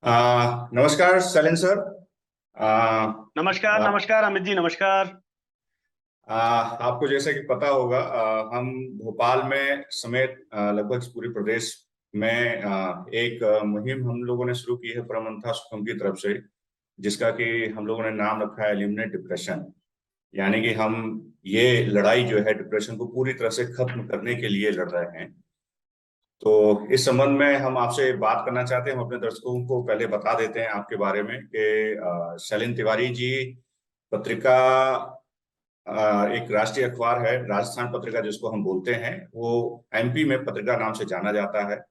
नमस्कार सैलन सर। आ, नमस्कार आप नमस्कार अमित जी नमस्कार। आपको जैसे कि पता होगा, हम भोपाल में समेत लगभग इस पूरे प्रदेश में एक मुहिम हम लोगों ने शुरू की है परमंथा सुखम की तरफ से, जिसका कि हम लोगों ने नाम रखा है एलिमिनेट डिप्रेशन। यानी कि हम ये लड़ाई जो है डिप्रेशन को पूरी तरह से खत्म करने के लिए लड़ रहे हैं। तो इस संबंध में हम आपसे बात करना चाहते हैं। हम अपने दर्शकों को पहले बता देते हैं आपके बारे में कि शैलेन तिवारी जी पत्रिका, एक राष्ट्रीय अखबार है राजस्थान पत्रिका जिसको हम बोलते हैं, वो एमपी में पत्रिका नाम से जाना जाता है।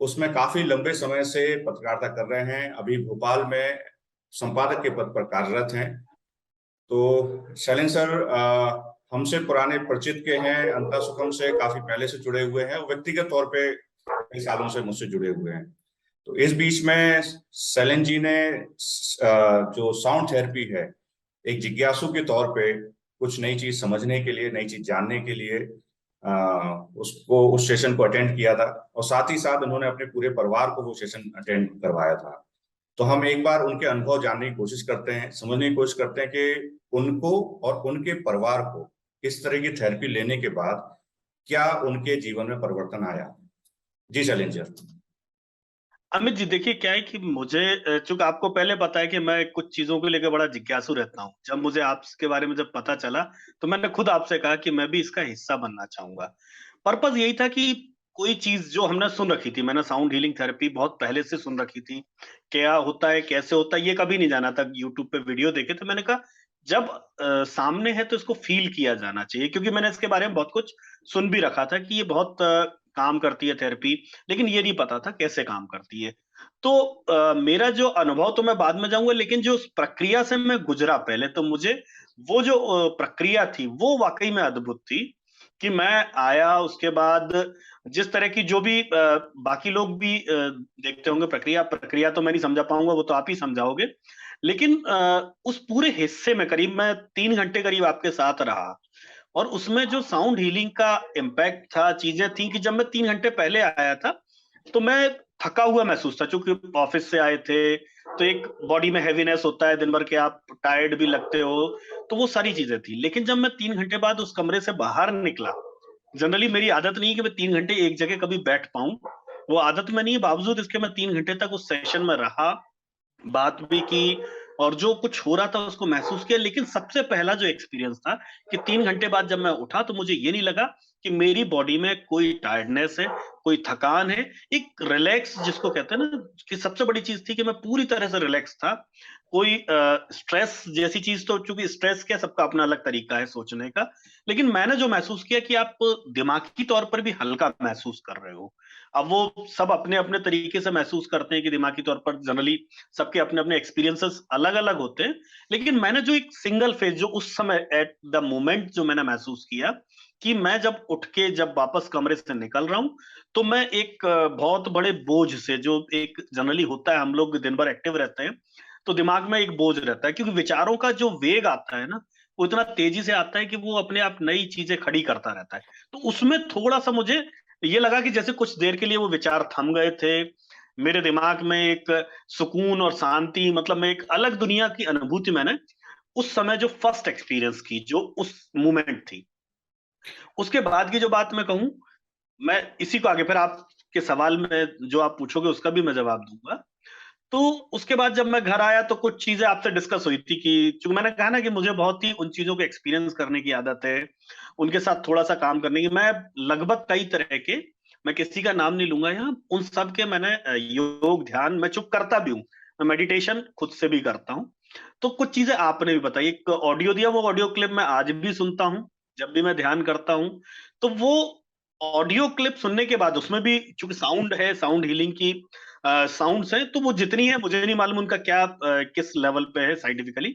उसमें काफी लंबे समय से पत्रकारिता कर रहे हैं। अभी भोपाल में संपादक के पद पर कार्यरत हैं। तो शैलेन सर हमसे पुराने परिचित के हैं, अंता सुखम से काफी पहले से जुड़े हुए हैं और व्यक्तिगत तौर पे कई सालों से मुझसे जुड़े हुए हैं। तो इस बीच में शैलेन जी ने जो साउंड थेरेपी है, एक जिज्ञासु के तौर पे कुछ नई चीज समझने के लिए, नई चीज जानने के लिए उसको उस सेशन को अटेंड किया था। और साथ ही साथ उन्होंने अपने पूरे परिवार को वो सेशन अटेंड करवाया था। तो हम एक बार उनके अनुभव जानने की कोशिश करते हैं, समझने की कोशिश करते हैं कि उनको और उनके परिवार को इस तरह की थेरेपी लेने के बाद क्या उनके जीवन में परिवर्तन आया। जी शैलेन सर। अमित जी देखिए क्या है कि मुझे चूंकि आपको पहले पता है कि मैं कुछ चीजों को लेकर बड़ा जिज्ञासु रहता हूँ। जब मुझे आपके बारे में जब पता चला तो मैंने खुद आपसे कहा कि मैं भी इसका हिस्सा बनना चाहूंगा। पर्पस यही था कि कोई चीज जो हमने सुन रखी थी, मैंने साउंड हीलिंग थेरेपी बहुत पहले से सुन रखी थी, क्या होता है कैसे होता है ये कभी नहीं जाना था। यूट्यूब पे वीडियो देखे तो मैंने कहा जब सामने है तो इसको फील किया जाना चाहिए, क्योंकि मैंने इसके बारे में बहुत कुछ सुन भी रखा था कि ये बहुत काम करती है थेरेपी, लेकिन ये नहीं पता था कैसे काम करती है। तो मेरा जो अनुभव तो मैं बाद में जाऊंगा, लेकिन जो उस प्रक्रिया से मैं गुजरा पहले तो मुझे वो जो प्रक्रिया थी वो वाकई में अद्भुत थी। कि मैं आया उसके बाद जिस तरह की जो भी बाकी लोग भी देखते होंगे प्रक्रिया प्रक्रिया तो मैं नहीं समझा पाऊंगा, वो तो आप ही समझाओगे। लेकिन उस पूरे हिस्से में करीब मैं 3 घंटे करीब आपके साथ रहा। और उसमें जो साउंड हीलिंग का इम्पैक्ट था, चीजें थी कि जब मैं 3 घंटे पहले आया था तो मैं थका हुआ महसूस था, चूंकि ऑफिस से आए थे तो एक बॉडी में हैवीनेस होता है दिन भर के, आप टायर्ड भी लगते हो। तो वो सारी चीजें थी। लेकिन जब मैं 3 घंटे बाद उस कमरे से बाहर निकला, जनरली मेरी आदत नहीं है कि मैं 3 घंटे एक जगह कभी बैठ पाऊं, वो आदत में नहीं है, बावजूद इसके मैं 3 घंटे तक उस सेशन में रहा, बात भी की और जो कुछ हो रहा था उसको महसूस किया। लेकिन सबसे पहला जो एक्सपीरियंस था कि 3 घंटे बाद जब मैं उठा तो मुझे ये नहीं लगा कि मेरी बॉडी में कोई टायर्डनेस है, कोई थकान है। एक रिलैक्स जिसको कहते हैं ना, कि सबसे बड़ी चीज थी कि मैं पूरी तरह से रिलैक्स था। कोई स्ट्रेस जैसी चीज तो, चूंकि स्ट्रेस क्या सबका अपना अलग तरीका है सोचने का, लेकिन मैंने जो महसूस किया कि आप दिमागी तौर पर भी हल्का महसूस कर रहे हो। अब वो सब अपने अपने तरीके से महसूस करते हैं कि दिमागी तौर पर जनरली सबके अपने अपने एक्सपीरियंसेस अलग अलग होते हैं। लेकिन मैंने जो एक सिंगल फेज जो उस समय एट द मोमेंट जो मैंने महसूस किया कि मैं जब उठ के जब वापस कमरे से निकल रहा हूं तो मैं एक बहुत बड़े बोझ से, जो एक जनरली होता है हम लोग दिन भर एक्टिव रहते हैं तो दिमाग में एक बोझ रहता है, क्योंकि विचारों का जो वेग आता है ना वो इतना तेजी से आता है कि वो अपने आप नई चीजें खड़ी करता रहता है। तो उसमें थोड़ा सा मुझे ये लगा कि जैसे कुछ देर के लिए वो विचार थम गए थे, मेरे दिमाग में एक सुकून और शांति, मतलब मैं एक अलग दुनिया की अनुभूति मैंने उस समय जो फर्स्ट एक्सपीरियंस की, जो उस मोमेंट थी। उसके बाद की जो बात मैं कहूं, मैं इसी को आगे फिर आपके सवाल में जो आप पूछोगे उसका भी मैं जवाब दूंगा। तो उसके बाद जब मैं घर आया तो कुछ चीजें आपसे डिस्कस हुई थी कि चूंकि मैंने कहा ना कि मुझे बहुत ही उन चीजों को एक्सपीरियंस करने की आदत है, उनके साथ थोड़ा सा काम करने की। मैं लगभग कई तरह के, मैं किसी का नाम नहीं लूंगा यहाँ, उन सब के मैंने योग ध्यान मैं चुप करता भी हूँ, मैं मेडिटेशन खुद से भी करता हूँ। तो कुछ चीजें आपने भी बताई, एक ऑडियो दिया, वो ऑडियो क्लिप मैं आज भी सुनता हूँ जब भी मैं ध्यान करता हूँ। तो वो ऑडियो क्लिप सुनने के बाद उसमें भी चूंकि साउंड है, साउंड हीलिंग की साउंड्स हैं, तो वो जितनी है मुझे नहीं मालूम उनका क्या किस लेवल पे है साइंटिफिकली।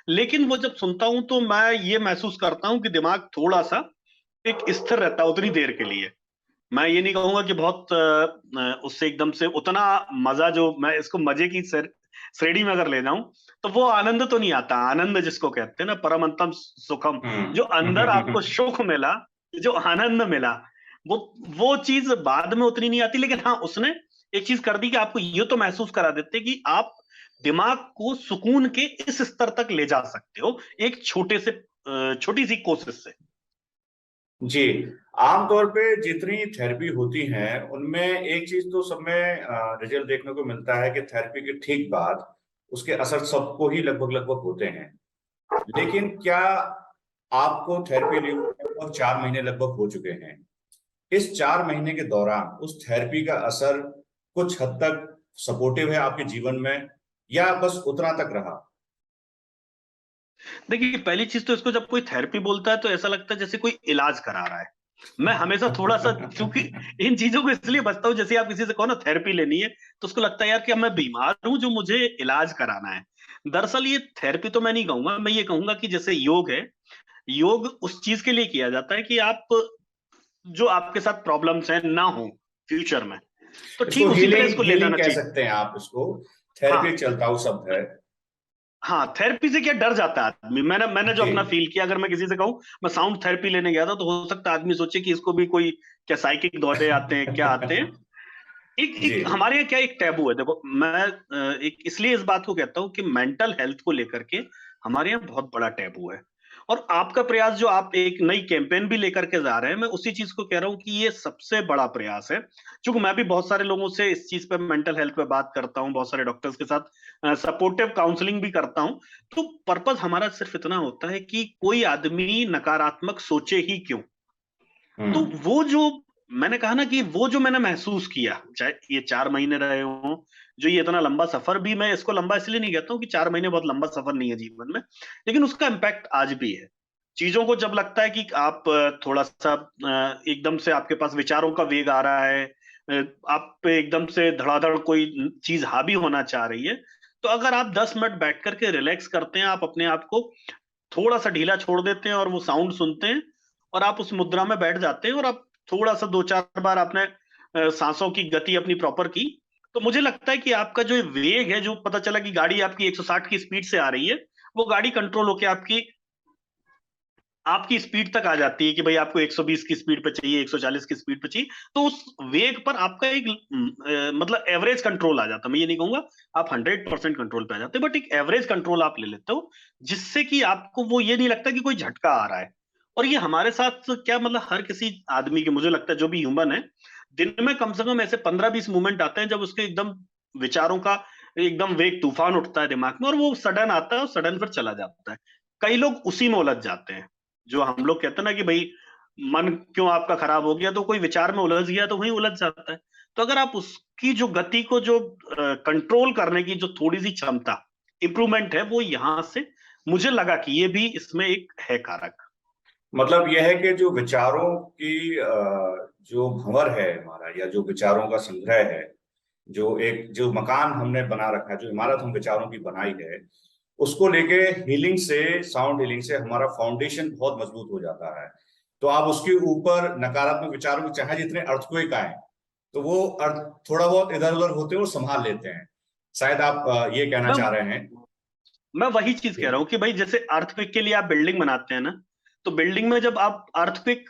लेकिन वो जब सुनता हूं तो मैं ये महसूस करता हूं कि दिमाग थोड़ा सा एक स्थिर रहता है उतनी देर के लिए। मैं ये नहीं कहूंगा कि बहुत उससे एकदम से उतना मजा, जो मैं इसको मजे की श्रेणी में अगर ले जाऊं तो वो आनंद तो नहीं आता। आनंद जिसको कहते हैं ना, परमंतम सुखम, जो अंदर आपको हम्म। सुख मिला, जो आनंद मिला, वो वो चीज बाद में उतनी नहीं आती। लेकिन हाँ, उसने एक चीज कर दी कि आपको ये तो महसूस करा देते कि आप दिमाग को सुकून के इस स्तर तक ले जा सकते हो एक छोटी सी कोशिश से। जी। आमतौर पे जितनी थेरेपी होती हैं उनमें एक चीज तो सब में रिजल्ट देखने को मिलता है कि थेरेपी के ठीक बाद उसके असर सबको ही लगभग लगभग होते हैं। लेकिन क्या आपको थेरेपी लिए लगभग 4 महीने लगभग हो चुके हैं, इस 4 महीने के दौरान उस थेरेपी का असर कुछ हद तक सपोर्टिव है आपके जीवन में, या बस उतना तक रहा? देखिए, पहली चीज तो इसको जब कोई थेरेपी बोलता है तो ऐसा लगता है जैसे कोई इलाज करा रहा है। मैं हमेशा थोड़ा सा, क्योंकि इन चीजों को इसलिए बचता हूँ, जैसे आप किसी से कहो ना थेरेपी लेनी है तो उसको लगता है यार कि अब मैं बीमार हूं जो मुझे इलाज कराना है। दरअसल ये थेरेपी तो मैं नहीं कहूंगा, मैं ये कहूंगा कि जैसे योग है, योग उस चीज के लिए किया जाता है कि आप जो आपके साथ प्रॉब्लम्स हैं ना हो फ्यूचर में, तो इसको ठीक उसी तरह हीलिंग इसको ले हीलिंग जाना कह चाहिए। सकते हैं आप इसको। हाँ, थेरेपी एक चलता हुआ शब्द है। हाँ, थेरेपी से क्या डर जाता है आदमी। मैंने जो जी। अपना फील किया, अगर मैं किसी से कहूं मैं साउंड थेरेपी लेने गया था, तो हो सकता है आदमी सोचे कि इसको भी कोई क्या साइकिक दौरे आते हैं, क्या आते हैं। एक जी। एक हमारे यहाँ क्या एक टैबू है। देखो, मैं एक इसलिए इस बात को कहता हूँ कि मेंटल हेल्थ को लेकर के हमारे यहाँ बहुत बड़ा टैबू है। और आपका प्रयास जो आप एक नई कैंपेन भी लेकर के जा रहे हैं, मैं उसी चीज को कह रहा हूँ कि ये सबसे बड़ा प्रयास है। क्योंकि मैं भी बहुत सारे लोगों से इस चीज पे, मेंटल हेल्थ पे बात करता हूँ, बहुत सारे डॉक्टर्स के साथ सपोर्टिव काउंसलिंग भी करता हूँ। तो पर्पस हमारा सिर्फ इतना होता है कि कोई आदमी नकारात्मक सोचे ही क्यों। तो हम्म। वो जो मैंने कहा ना कि वो जो मैंने महसूस किया, चाहे ये 4 महीने रहे हों, जो ये इतना लंबा सफर भी, मैं इसको लंबा इसलिए नहीं कहता हूँ कि 4 महीने बहुत लंबा सफर नहीं है जीवन में, लेकिन उसका इम्पैक्ट आज भी है। चीजों को जब लगता है कि आप थोड़ा सा एकदम से आपके पास विचारों का वेग आ रहा है, आप पे एकदम से धड़ाधड़ कोई चीज हावी होना चाह रही है, तो अगर आप 10 मिनट बैठ करके रिलैक्स करते हैं, आप अपने आप को थोड़ा सा ढीला छोड़ देते हैं और वो साउंड सुनते हैं, और आप उस मुद्रा में बैठ जाते हैं, और आप थोड़ा सा 2-4 बार आपने सांसों की गति अपनी प्रॉपर की, तो मुझे लगता है कि आपका जो वेग है, जो पता चला कि गाड़ी आपकी 160 की स्पीड से आ रही है, वो गाड़ी कंट्रोल होके आपकी आपकी स्पीड तक आ जाती है कि भाई आपको 120 की स्पीड पे चाहिए, 140 की स्पीड पे चाहिए। तो उस वेग पर आपका एक मतलब एवरेज कंट्रोल आ जाता है। मैं ये नहीं कहूंगा आप 100% कंट्रोल पे आ जाते, बट एक एवरेज कंट्रोल आप ले लेते हो, जिससे कि आपको वो ये नहीं लगता कि कोई झटका आ रहा है। और ये हमारे साथ क्या, मतलब हर किसी आदमी के, मुझे लगता है जो भी ह्यूमन है, दिन में कम से कम ऐसे 15-20 मूवमेंट आते हैं जब उसके एकदम विचारों का एकदम वेग तूफान उठता है दिमाग में, और वो सडन आता है और सडन फिर चला जाता है। कई लोग उसी में उलझ जाते हैं। जो हम लोग कहते हैं ना कि भाई मन क्यों आपका खराब हो गया, तो कोई विचार में उलझ गया तो वहीं उलझ जाता है। तो अगर आप उसकी जो गति को जो कंट्रोल करने की जो थोड़ी सी क्षमता, इंप्रूवमेंट है, वो यहां से मुझे लगा कि ये भी इसमें एक है कारक। मतलब यह है कि जो विचारों की जो भंवर है हमारा, या जो विचारों का संग्रह है, जो मकान हमने बना रखा है, जो इमारत हम विचारों की बनाई है, उसको लेके हीलिंग से, साउंड हीलिंग से हमारा फाउंडेशन बहुत मजबूत हो जाता है। तो आप उसके ऊपर नकारात्मक विचारों के चाहे जितने अर्थक्वेक आए, तो वो अर्थ थोड़ा बहुत इधर उधर होते हैं, वो संभाल लेते हैं। शायद आप ये कहना मैं चाह रहे हैं। मैं वही चीज कह रहा हूँ कि भाई जैसे अर्थक्वेक के लिए आप बिल्डिंग बनाते हैं ना, तो बिल्डिंग में जब आप अर्थक्वेक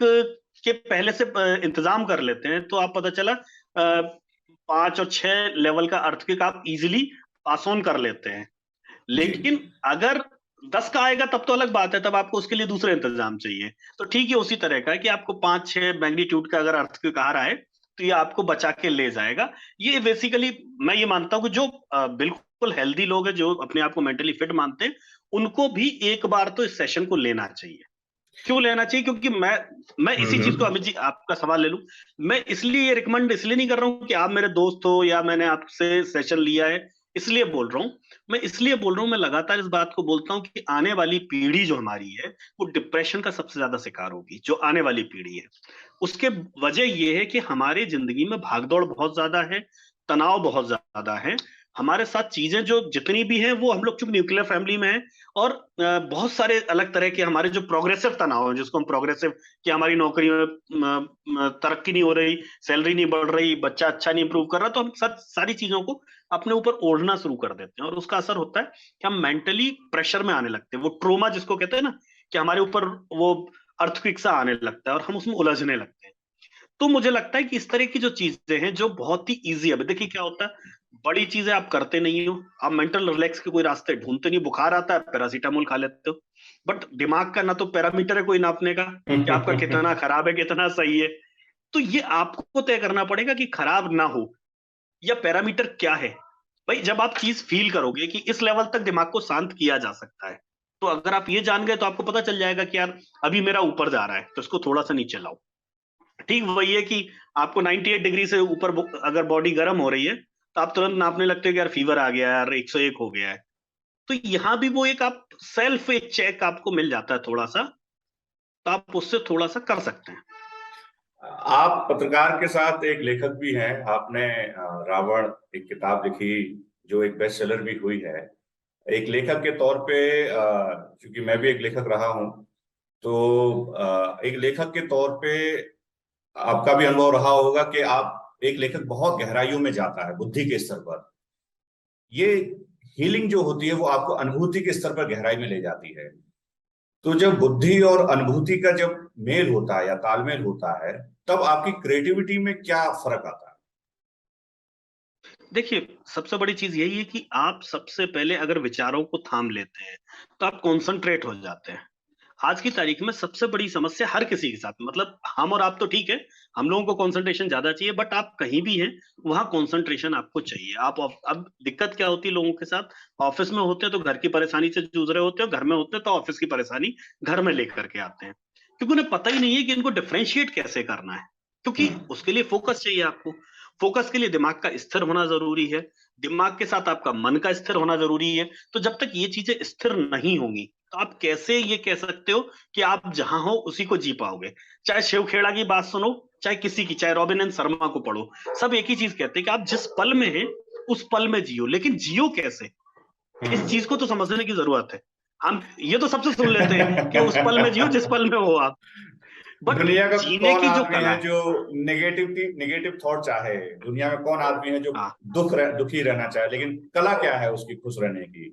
के पहले से इंतजाम कर लेते हैं, तो आप पता चला 5 और 6 लेवल का अर्थक्वेक आप इजिली पास ऑन कर लेते हैं। जी। लेकिन अगर 10 का आएगा तब तो अलग बात है, तब आपको उसके लिए दूसरे इंतजाम चाहिए। तो ठीक है, उसी तरह का है कि आपको 5-6 मैग्नीट्यूड का अगर अर्थक्वेक आ रहा है, तो ये आपको बचा के ले जाएगा। ये बेसिकली मैं ये मानता हूँ कि जो बिल्कुल हेल्दी लोग हैं, जो अपने आप को मेंटली फिट मानते हैं, उनको भी एक बार तो इस सेशन को लेना चाहिए। क्यों लेना चाहिए? क्योंकि मैं इसी चीज को, हम्म। अमित जी आपका सवाल ले लूं, मैं इसलिए रिकमेंड इसलिए नहीं कर रहा हूं कि आप मेरे दोस्त हो या मैंने आपसे सेशन लिया है, इसलिए बोल रहा हूं। मैं इसलिए बोल रहा हूं, मैं लगातार इस बात को बोलता हूं कि आने वाली पीढ़ी जो हमारी है, वो डिप्रेशन का सबसे ज्यादा शिकार होगी। जो आने वाली पीढ़ी है, उसके वजह ये है कि हमारी जिंदगी में भागदौड़ बहुत ज्यादा है, तनाव बहुत ज्यादा है। हमारे साथ चीजें जो जितनी भी हैं, वो हम लोग चूंकि न्यूक्लियर फैमिली में है, और बहुत सारे अलग तरह के हमारे जो प्रोग्रेसिव तनाव है, जिसको हम प्रोग्रेसिव, कि हमारी नौकरी में तरक्की नहीं हो रही, सैलरी नहीं बढ़ रही, बच्चा अच्छा नहीं इंप्रूव कर रहा, तो हम सारी चीजों को अपने ऊपर ओढ़ना शुरू कर देते हैं, और उसका असर होता है कि हम मेंटली प्रेशर में आने लगते हैं। वो ट्रोमा जिसको कहते हैं ना, कि हमारे ऊपर वो अर्थक्वेक सा आने लगता है और हम उसमें उलझने लगते हैं। तो मुझे लगता है कि इस तरह की जो चीजें हैं जो बहुत ही इजी है, देखिए क्या होता है, बड़ी चीजें आप करते नहीं हो, आप मेंटल रिलैक्स के कोई रास्ते ढूंढते नहीं, बुखार आता है पैरासीटामोल खा लेते हो, बट दिमाग का ना तो पैरामीटर है कोई नापने का कि आपका कितना खराब है कितना सही है। तो ये आपको तय करना पड़ेगा कि खराब ना हो, या पैरामीटर क्या है। भाई जब आप चीज फील करोगे कि इस लेवल तक दिमाग को शांत किया जा सकता है, तो अगर आप ये जान गए तो आपको पता चल जाएगा कि यार अभी मेरा ऊपर जा रहा है तो इसको थोड़ा सा नीचे लाओ। ठीक वही है कि आपको 98 डिग्री से ऊपर अगर बॉडी गर्म हो रही है तो आप तुरंत नापने लगते हो कि यार फीवर आ गया है, यार 101 हो गया है। तो यहाँ भी वो एक आप सेल्फ एक चेक आपको मिल जाता है थोड़ा सा, तो आप उससे थोड़ा सा कर सकते हैं। आप पत्रकार के साथ एक लेखक भी हैं। आपने रावण एक किताब लिखी जो एक बेस्ट सेलर भी हुई है। एक लेखक के तौर पे, क्योंकि मैं भी एक लेखक रहा हूं, तो एक लेखक के तौर पे आपका भी अनुभव रहा होगा कि आप एक लेखक बहुत गहराइयों में जाता है बुद्धि के स्तर पर। ये हीलिंग जो होती है वो आपको अनुभूति के स्तर पर गहराई में ले जाती है। तो जब बुद्धि और अनुभूति का जब मेल होता है या तालमेल होता है, तब आपकी क्रिएटिविटी में क्या फर्क आता है? देखिए सबसे बड़ी चीज यही है कि आप सबसे पहले अगर विचारों को थाम लेते हैं तो आप कॉन्सेंट्रेट हो जाते हैं। आज की तारीख में सबसे बड़ी समस्या हर किसी के साथ, मतलब हम और आप तो ठीक है, हम लोगों को कंसंट्रेशन ज्यादा चाहिए, बट आप कहीं भी हैं वहां कंसंट्रेशन आपको चाहिए। आप अब दिक्कत क्या होती है लोगों के साथ, ऑफिस में होते हैं तो घर की परेशानी से जूझ रहे होते हैं, घर में होते हैं तो ऑफिस की परेशानी घर में लेकर के आते हैं, क्योंकि उन्हें पता ही नहीं है कि इनको डिफ्रेंशिएट कैसे करना है। क्योंकि हम्म। उसके लिए फोकस चाहिए आपको, फोकस के लिए दिमाग का स्थिर होना जरूरी है, दिमाग के साथ आपका मन का स्थिर होना जरूरी है। तो जब तक ये चीजें स्थिर नहीं होंगी तो आप कैसे ये कह सकते हो कि आप जहां हो उसी को जी पाओगे। चाहे शिव खेड़ा की बात सुनो, चाहे किसी की, चाहे रॉबिन एंड शर्मा को पढ़ो, सब एक ही चीज कहते हैं कि आप जिस पल में हैं उस पल में जियो, लेकिन जियो कैसे, इस हम्म। चीज को तो समझने की जरूरत है। हम ये तो सबसे सुन लेते हैं कि उस पल में जियो जिस पल में हो आप, बट दुनिया का जीने कौन की जो आदमी कला है है। जो नेगेटिव थॉट चाहे? दुनिया में कौन आदमी है जो हाँ, दुखी रहना चाहे? लेकिन कला क्या है उसकी खुश रहने की?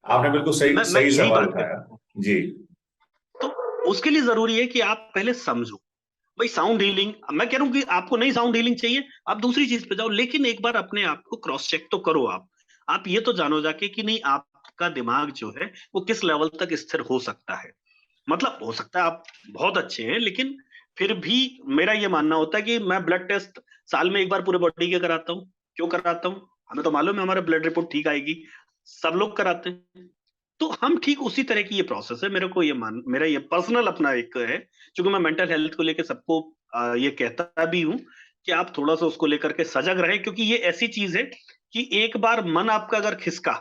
आपने बिल्कुल सही मैं सही यही सवाल बात उठाया। कहता हूँ। जी। तो उसके लिए जरूरी है कि आप पहले समझो। भाई साउंड हीलिंग, मैं कह रहा हूँ कि आपको नहीं साउंड हीलिंग चाहिए, आप दूसरी चीज पे जाओ, लेकिन एक बार अपने आप को क्रॉस चेक तो करो। आप ये तो जानो जाके कि नहीं आपका दिमाग जो है वो किस लेवल तक स्थिर हो सकता है। मतलब हो सकता है आप बहुत अच्छे हैं, लेकिन फिर भी मेरा ये मानना होता है कि मैं ब्लड टेस्ट साल में एक बार पूरे बॉडी के कराता हूँ। क्यों कराता हूँ? हमें तो मालूम है हमारा ब्लड रिपोर्ट ठीक आएगी, सब लोग कराते हैं। तो हम ठीक उसी तरह की ये प्रोसेस है, मेरे को ये मान, मेरा ये पर्सनल अपना एक है, क्योंकि मैं मेंटल हेल्थ को लेकर सबको ये कहता भी हूँ कि आप थोड़ा सा उसको लेकर के सजग रहें, क्योंकि ये ऐसी चीज है कि एक बार मन आपका अगर खिसका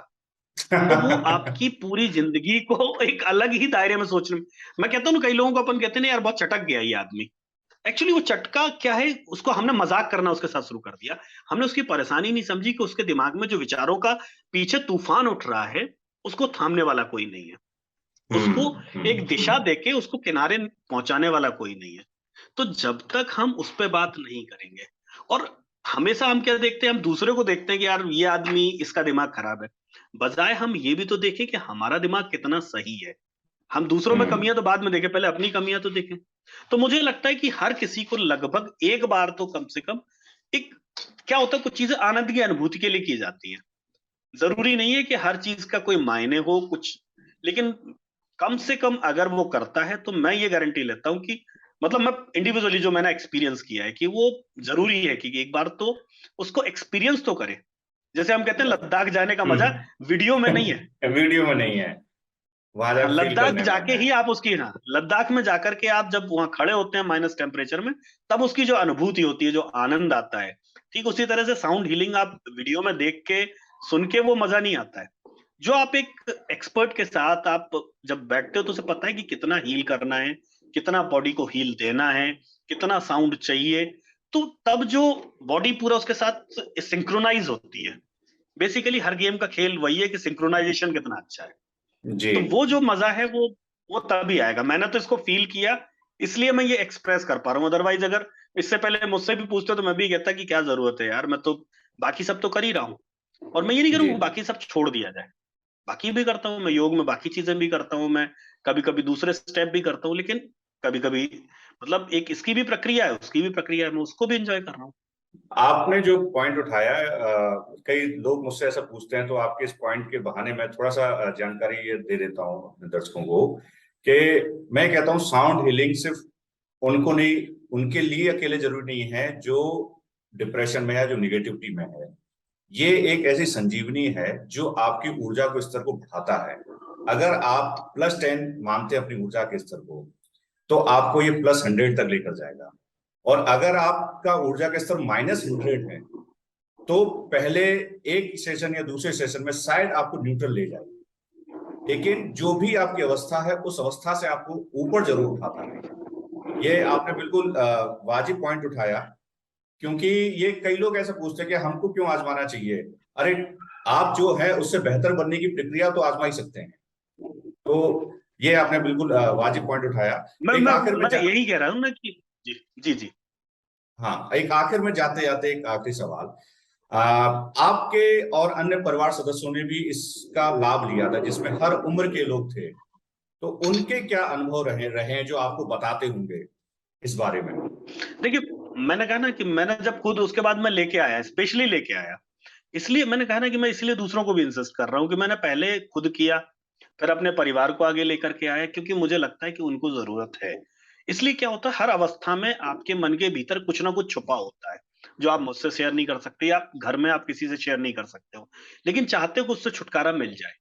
तो वो आपकी पूरी जिंदगी को एक अलग ही दायरे में सोचने में, मैं कहता हूँ ना, कई लोगों को अपन कहते हैं ना यार बहुत चटक गया ये आदमी, एक्चुअली वो चटका क्या है, उसको हमने मजाक करना उसके साथ शुरू कर दिया। हमने उसकी परेशानी नहीं समझी कि उसके दिमाग में जो विचारों का पीछे तूफान उठ रहा है उसको थामने वाला कोई नहीं है, उसको एक दिशा देके उसको किनारे पहुंचाने वाला कोई नहीं है। तो जब तक हम उस पे बात नहीं करेंगे, और हमेशा हम क्या देखते हैं, हम दूसरे को देखते हैं कि यार ये आदमी इसका दिमाग खराब है, बजाय हम ये भी तो देखें कि हमारा दिमाग कितना सही है। हम दूसरों में हम्म। कमियां तो बाद में देखें, पहले अपनी कमियां तो देखें। तो मुझे लगता है कि हर किसी को लगभग एक बार तो कम से कम एक, क्या होता है कुछ चीजें आनंद की अनुभूति के लिए की जाती हैं, जरूरी नहीं है कि हर चीज का कोई मायने हो कुछ, लेकिन कम से कम अगर वो करता है तो मैं ये गारंटी लेता हूं कि, मतलब मैं इंडिविजुअली जो मैंने एक्सपीरियंस किया है कि वो जरूरी है कि एक बार तो उसको एक्सपीरियंस तो करे। जैसे हम कहते हैं लद्दाख जाने का मजा वीडियो में नहीं है। वीडियो में नहीं है, वहां हाँ, जाकर फील लद्दाख करने में जाके है। ही आप उसकी, हाँ लद्दाख में जाकर के आप जब वहां खड़े होते हैं माइनस टेम्परेचर में, तब उसकी जो अनुभूति होती है, जो आनंद आता है, ठीक उसी तरह से साउंड हीलिंग आप वीडियो में देख के सुन के वो मजा नहीं आता है। जो आप एक एक्सपर्ट के साथ आप जब बैठते हो तो उसे पता है कि कितना हील करना है, कितना बॉडी को हील देना है, कितना साउंड चाहिए, तो तब जो बॉडी पूरा उसके साथ सिंक्रोनाइज होती है। बेसिकली हर गेम का खेल वही है कि सिंक्रोनाइजेशन कितना अच्छा है। जी। तो वो जो मजा है वो तभी आएगा। मैंने तो इसको फील किया, इसलिए मैं ये एक्सप्रेस कर पा रहा हूँ। अदरवाइज अगर इससे पहले मुझसे भी पूछते तो मैं भी कहता कि क्या जरूरत है यार, मैं तो बाकी सब तो कर ही रहा हूँ। और मैं ये नहीं जी। करूँ बाकी सब छोड़ दिया जाए, बाकी भी करता हूँ मैं, योग में बाकी चीजें भी करता हूँ मैं, कभी कभी दूसरे स्टेप भी करता हूँ, लेकिन कभी कभी मतलब एक इसकी भी प्रक्रिया है, उसकी भी प्रक्रिया है, मैं उसको भी एंजॉय कर रहा हूँ। आपने जो पॉइंट उठाया कई लोग मुझसे ऐसा पूछते हैं, तो आपके इस पॉइंट के बहाने मैं थोड़ा सा जानकारी ये दे देता हूँ अपने दर्शकों को कि मैं कहता हूँ साउंड हीलिंग सिर्फ उनको नहीं, उनके लिए अकेले जरूरी नहीं है जो डिप्रेशन में है, जो निगेटिविटी में है। ये एक ऐसी संजीवनी है जो आपकी ऊर्जा को स्तर को बढ़ाता है। अगर आप +10 मानते हैं अपनी ऊर्जा के स्तर को, तो आपको ये +100 तक लेकर जाएगा। और अगर आपका ऊर्जा का स्तर -100 है, तो पहले एक सेशन या दूसरे सेशन में शायद आपको न्यूट्रल ले जाए, लेकिन जो भी आपकी अवस्था है उस अवस्था से आपको ऊपर जरूर उठाता है। ये आपने बिल्कुल वाजिब पॉइंट उठाया, क्योंकि ये कई लोग ऐसा पूछते हैं कि हमको क्यों आजमाना चाहिए। अरे, आप जो है उससे बेहतर बनने की प्रक्रिया तो आजमा ही सकते हैं। तो ये आपने बिल्कुल वाजिब पॉइंट उठाया। मैं एक मैं आखिर में मैं यही कह रहा हूँ ना कि जी जी जी। हाँ, एक आखिर में जाते जाते एक आखिरी सवाल। आपके और अन्य परिवार सदस्यों ने भी इसका लाभ लिया था, जिसमें हर उम्र के लोग थे, तो उनके क्या अनुभव रहे रहे हैं जो आपको बताते होंगे इस बारे में? देखिए, मैंने कहा ना कि मैंने जब खुद उसके बाद मैं लेके आया, स्पेशली लेके आया, इसलिए मैंने कहा ना कि मैं इसलिए दूसरों को भी इंसिस्ट कर रहा हूँ कि मैंने पहले खुद किया, फिर अपने परिवार को आगे लेकर के आया, क्योंकि मुझे लगता है कि उनको जरूरत है। इसलिए क्या होता है, हर अवस्था में आपके मन के भीतर कुछ ना कुछ छुपा होता है, जो आप मुझसे शेयर नहीं कर सकते, या आप घर में आप किसी से शेयर नहीं कर सकते हो, लेकिन चाहते हो कि उससे छुटकारा मिल जाए।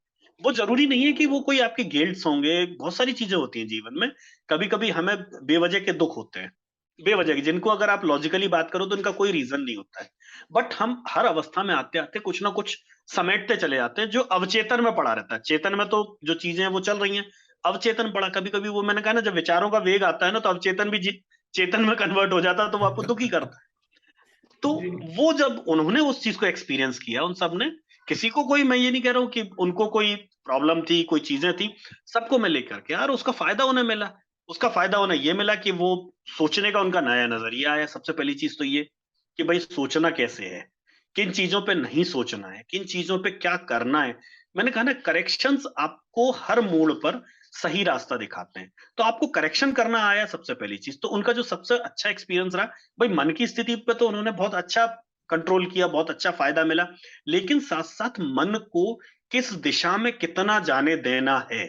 वो जरूरी नहीं है कि वो कोई आपके गिल्ट्स होंगे, बहुत सारी चीजें होती हैं जीवन में। कभी कभी हमें बेवजह के दुख होते हैं, बेवजह की, जिनको अगर आप लॉजिकली बात करो तो उनका कोई रीजन नहीं होता है। बट हम हर अवस्था में आते आते कुछ ना कुछ समेटते चले जाते हैं, जो अवचेतन में पड़ा रहता है। चेतन में तो जो चीजें हैं वो चल रही हैं, अवचेतन पड़ा, कभी कभी वो, मैंने कहा ना, जब विचारों का वेग आता है ना, तो अवचेतन भी चेतन में कन्वर्ट हो जाता है, तो वो आपको दुखी करता है। तो जी। वो जब उन्होंने उस चीज को एक्सपीरियंस किया, उन सब ने, किसी को कोई, मैं ये नहीं कह रहा हूँ कि उनको कोई प्रॉब्लम थी, कोई चीजें थी, सबको मैं लेकर के, और उसका फायदा उन्हें मिला। उसका फायदा उन्हें ये मिला कि वो सोचने का उनका नया नजरिया आया। सबसे पहली चीज तो ये कि भाई सोचना कैसे है, किन चीजों पे नहीं सोचना है, किन चीजों पे क्या करना है। मैंने कहा ना, करेक्शंस आपको हर मोड़ पर सही रास्ता दिखाते हैं। तो आपको करेक्शन करना आया सबसे पहली चीज, तो उनका जो सबसे अच्छा एक्सपीरियंस रहा, भाई मन की स्थिति पे तो उन्होंने बहुत अच्छा कंट्रोल किया, बहुत अच्छा फायदा मिला। लेकिन साथ साथ मन को किस दिशा में कितना जाने देना है,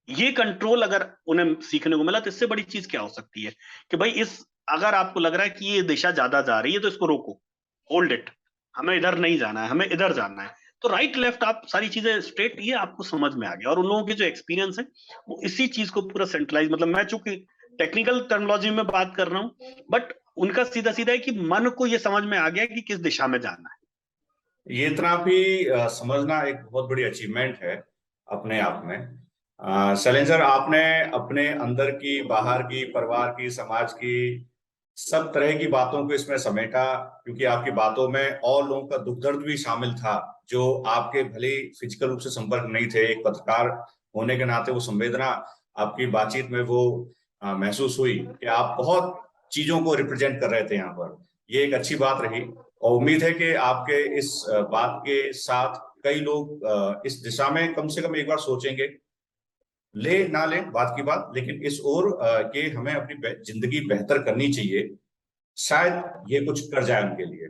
ये कंट्रोल अगर उन्हें सीखने को मिला, तो इससे बड़ी चीज क्या हो सकती है कि भाई इस, अगर आपको लग रहा है कि ये दिशा ज्यादा जा रही है, तो इसको रोको, होल्ड इट, हमें इधर नहीं जाना है, हमें इधर जाना है। तो राइट लेफ्ट आप सारी चीजें स्ट्रेट, ये आपको समझ में आ गया। और उन लोगों के जो एक्सपीरियंस है, वो इसी चीज को पूरा सेंट्रलाइज, मतलब मैं चूंकि टेक्निकल टर्मिनोलॉजी में बात कर रहा हूँ, बट उनका सीधा सीधा है कि मन को ये समझ में आ गया कि किस दिशा में जाना है। ये इतना भी समझना एक बहुत बड़ी अचीवमेंट है अपने आप में। शैलेंद्र, आपने अपने अंदर की, बाहर की, परिवार की, समाज की, सब तरह की बातों को इसमें समेटा, क्योंकि आपकी बातों में और लोगों का दुख दर्द भी शामिल था, जो आपके भले फिजिकल रूप से संपर्क नहीं थे। एक पत्रकार होने के नाते वो संवेदना आपकी बातचीत में वो महसूस हुई कि आप बहुत चीजों को रिप्रेजेंट कर रहे थे यहाँ पर। ये एक अच्छी बात रही, और उम्मीद है कि आपके इस बात के साथ कई लोग इस दिशा में कम से कम एक बार सोचेंगे। ले ना ले बात की बात, लेकिन इस ओर कि हमें अपनी जिंदगी बेहतर करनी चाहिए, शायद ये कुछ कर जाए उनके लिए।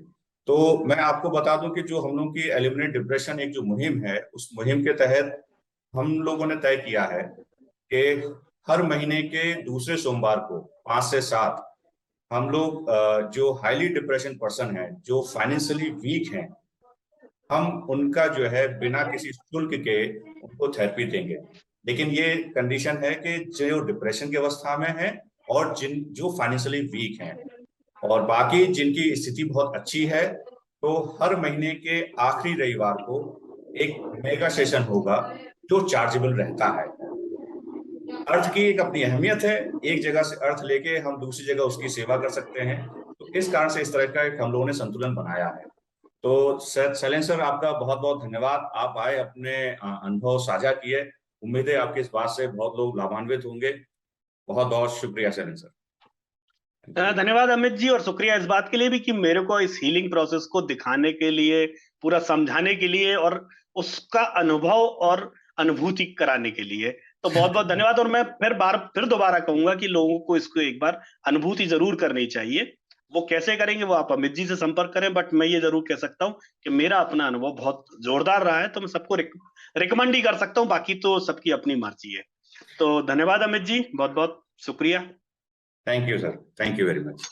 तो मैं आपको बता दूं कि जो हम लोग की एलिमिनेट डिप्रेशन एक जो मुहिम है, उस मुहिम के तहत हम लोगों ने तय किया है कि हर महीने के दूसरे सोमवार को 5 से 7 हम लोग जो हाईली डिप्रेशन पर्सन है, जो फाइनेंशियली वीक हैं, हम उनका जो है बिना किसी शुल्क के उनको थेरेपी देंगे। लेकिन ये कंडीशन है कि जो डिप्रेशन की अवस्था में है, और जो फाइनेंशियली वीक हैं, और बाकी जिनकी स्थिति बहुत अच्छी है, तो हर महीने के आखिरी रविवार को एक मेगा सेशन होगा, जो चार्जेबल रहता है। अर्थ की एक अपनी अहमियत है, एक जगह से अर्थ लेके हम दूसरी जगह उसकी सेवा कर सकते हैं। तो इस कारण से इस तरह का एक हम लोगों ने संतुलन बनाया है। तो शैलेंद्र सर, आपका बहुत बहुत धन्यवाद। आप आए, अपने अनुभव साझा किए। उम्मीद है आपकी इस बात से बहुत लोग लाभान्वित होंगे। बहुत बहुत शुक्रिया शैलेंद्र सर। Thank you. धन्यवाद अमित जी, और शुक्रिया इस बात के लिए भी कि मेरे को इस हीलिंग प्रोसेस को दिखाने के लिए, पूरा समझाने के लिए, और उसका अनुभव और अनुभूति कराने के लिए। तो बहुत बहुत धन्यवाद। और मैं फिर दोबारा कहूंगा कि लोगों को इसको एक बार अनुभूति जरूर करनी चाहिए। वो कैसे करेंगे वो आप अमित जी से संपर्क करें, बट मैं ये जरूर कह सकता हूँ कि मेरा अपना अनुभव बहुत जोरदार रहा है, तो मैं सबको रिकमेंड ही कर सकता हूँ, बाकी तो सबकी अपनी मर्जी है। तो धन्यवाद अमित जी, बहुत बहुत शुक्रिया। Thank you sir, thank you very much.